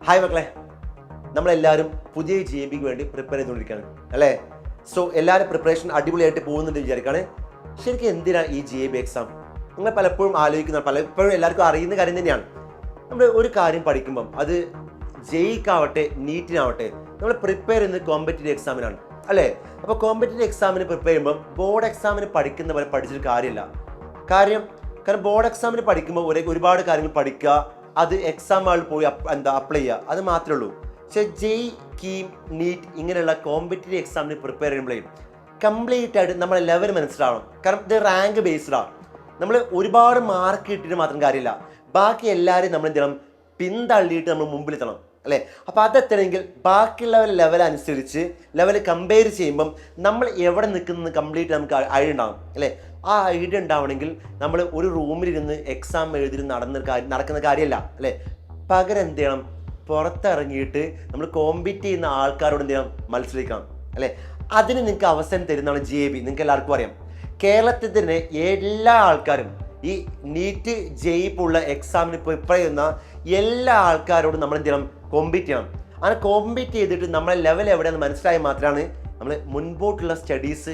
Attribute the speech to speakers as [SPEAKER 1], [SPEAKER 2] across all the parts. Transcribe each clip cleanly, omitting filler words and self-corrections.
[SPEAKER 1] Hi മക്കളെ, നമ്മളെല്ലാവരും പുതിയ GABക്ക് വേണ്ടി പ്രിപ്പയർ ചെയ്തുകൊണ്ടിരിക്കുകയാണ് അല്ലേ? സോ എല്ലാവരും പ്രിപ്പറേഷൻ അടിപൊളിയായിട്ട് പോകുന്നുണ്ട് വിചാരിക്കുകയാണ്. ശരിക്കും എന്തിനാണ് ഈ GAB എക്സാം? നിങ്ങൾ പലപ്പോഴും ആലോചിക്കുന്ന, പലപ്പോഴും എല്ലാവർക്കും അറിയുന്ന കാര്യം തന്നെയാണ്. നമ്മൾ ഒരു കാര്യം പഠിക്കുമ്പം അത് ജെയ്ക്കാവട്ടെ നീറ്റിനാവട്ടെ നമ്മൾ പ്രിപ്പയർ ചെയ്യുന്നത് കോമ്പറ്റേറ്റീവ് എക്സാമിനാണ് അല്ലേ? അപ്പോൾ കോമ്പറ്റേറ്റീവ് എക്സാമിന് പ്രിപ്പയർ ചെയ്യുമ്പോൾ ബോർഡ് എക്സാമിന് പഠിക്കുന്ന പോലെ പഠിച്ചിട്ട് കാര്യമില്ല. കാരണം ബോർഡ് എക്സാമിന് പഠിക്കുമ്പോൾ ഒരുപാട് കാര്യങ്ങൾ പഠിക്കുക, അത് എക്സാം ഹാളിൽ പോയി അപ്ലൈ ചെയ്യുക, അത് മാത്രമേ ഉള്ളൂ. പക്ഷേ ജെയ്, കീം, നീറ്റ് ഇങ്ങനെയുള്ള കോമ്പറ്റേറ്റീവ് എക്സാമിന് പ്രിപ്പയർ ചെയ്യുമ്പോഴേ കംപ്ലീറ്റ് ആയിട്ട് നമ്മളെ ലെവൽ മനസ്സിലാവണം. കാരണം ഇത് റാങ്ക് ബേസ്ഡാണ്. നമ്മൾ ഒരുപാട് മാർക്ക് കിട്ടിയിട്ട് മാത്രം കാര്യമില്ല, ബാക്കി എല്ലാവരെയും നമ്മൾ എന്ത് ചെയ്യണം, പിന്തള്ളിയിട്ട് നമ്മൾ മുമ്പിലെത്തണം അല്ലേ? അപ്പോൾ അതെത്തണമെങ്കിൽ ബാക്കിയുള്ളവരുടെ ലെവൽ അനുസരിച്ച് ലെവൽ കമ്പയർ ചെയ്യുമ്പം നമ്മൾ എവിടെ നിൽക്കുന്നത് കംപ്ലീറ്റ് നമുക്ക് ഐഡിയ ഉണ്ടാകും അല്ലേ? ആ ഐഡിയ ഉണ്ടാവണമെങ്കിൽ നമ്മൾ ഒരു റൂമിലിരുന്ന് എക്സാം എഴുതി നടക്കുന്ന കാര്യമല്ല അല്ലേ? പകരം എന്ത് ചെയ്യണം, പുറത്തിറങ്ങിയിട്ട് നമ്മൾ കോമ്പീറ്റ് ചെയ്യുന്ന ആൾക്കാരോട് എന്ത് ചെയ്യണം, മത്സരിക്കണം അല്ലേ? അതിന് നിങ്ങൾക്ക് അവസരം തരുന്നതാണ് GAB. നിങ്ങൾക്ക് എല്ലാവർക്കും അറിയാം, കേരളത്തിൽ തന്നെ എല്ലാ ആൾക്കാരും ഈ നീറ്റ് ജെയ്പ്പുള്ള എക്സാമിന് പ്രിപ്പയർ ചെയ്യുന്ന എല്ലാ ആൾക്കാരോടും നമ്മൾ എന്ത് ചെയ്യണം, കോമ്പീറ്റ് ചെയ്യണം. അങ്ങനെ കോമ്പീറ്റ് ചെയ്തിട്ട് നമ്മളെ ലെവൽ എവിടെയാണെന്ന് മനസ്സിലായാൽ മാത്രമാണ് നമ്മൾ മുൻപോട്ടുള്ള സ്റ്റഡീസ്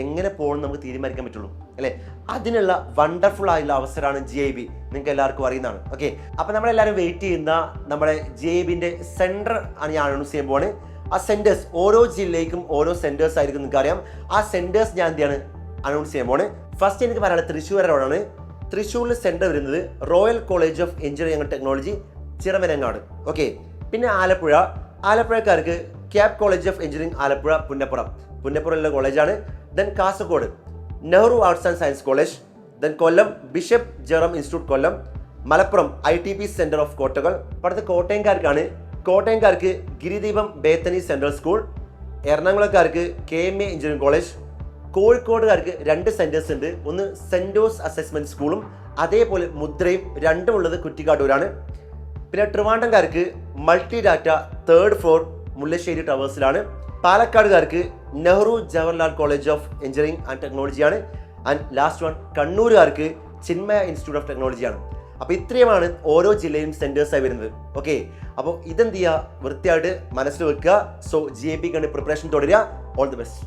[SPEAKER 1] എങ്ങനെ പോകണം നമുക്ക് തീരുമാനിക്കാൻ പറ്റുള്ളൂ അല്ലേ? അതിനുള്ള വണ്ടർഫുൾ ആയുള്ള അവസരമാണ് GAB. നിങ്ങൾക്ക് എല്ലാവർക്കും അറിയുന്നതാണ്. ഓക്കെ, അപ്പോൾ നമ്മളെല്ലാവരും വെയിറ്റ് ചെയ്യുന്ന നമ്മുടെ GABന്റെ സെൻറ്റർ ആണ് ഞാൻ അനൗൺസ് ചെയ്യാൻ പോവാണ്. ആ സെൻറ്റേഴ്സ് ഓരോ ജില്ലയ്ക്കും ഓരോ സെൻറ്റേഴ്സ് ആയിരിക്കും, നിങ്ങൾക്ക് അറിയാം. ആ സെൻറ്റേഴ്സ് ഞാൻ എന്താണ് അനൗൺസ് ചെയ്യാൻ പോവാണ്. ഫസ്റ്റ് എനിക്ക് പറയാനുള്ളത് തൃശ്ശൂരോടാണ്. തൃശ്ശൂരിൽ സെൻറ്റർ വരുന്നത് royal college of engineering and technology, Chiramarangad. Okay, പിന്നെ ആലപ്പുഴക്കാർക്ക് CAP college of engineering Alappuzha, പുന്നപ്പുറമുള്ള കോളേജാണ്. Then Kasaragod Nehru arts and science college. Then Kollam bishop Jerome institute Kollam. Malappuram ITP centre of കോട്ടകൾ. അടുത്ത കോട്ടയംകാർക്ക് ഗിരിദീപം ബേത്തനി സെൻട്രൽ സ്കൂൾ. എറണാകുളക്കാർക്ക് KMA എഞ്ചിനീയറിംഗ് കോളേജ്. കോഴിക്കോടുകാർക്ക് 2 സെൻറ്റേഴ്സ് ഉണ്ട്, ഒന്ന് സെൻറ് ജോസ് അസസ്മെൻറ്റ് സ്കൂളും അതേപോലെ മുദ്രയും, രണ്ടും ഉള്ളത് കുറ്റിക്കാട്ടൂരാണ്. പിന്നെ ട്രിവാൻഡ്രംകാർക്ക് multi data 3rd floor Mullassery ടവേഴ്സിലാണ്. പാലക്കാടുകാർക്ക് Nehru Jawaharlal college of engineering and ടെക്നോളജിയാണ്. ആൻഡ് ലാസ്റ്റ് വൺ കണ്ണൂരുകാർക്ക് ചിന്മയ ഇൻസ്റ്റിറ്റ്യൂട്ട് ഓഫ് ടെക്നോളജിയാണ്. അപ്പോൾ ഇത്രയുമാണ് ഓരോ ജില്ലയും സെൻറ്റേഴ്സായി വരുന്നത്. ഓക്കെ, അപ്പോൾ ഇതെന്ത് ചെയ്യുക, വൃത്തിയായിട്ട് മനസ്സിൽ വെക്കുക. സോ GABക്ക് വേണ്ടി പ്രിപ്പറേഷൻ തുടരുക. All the best.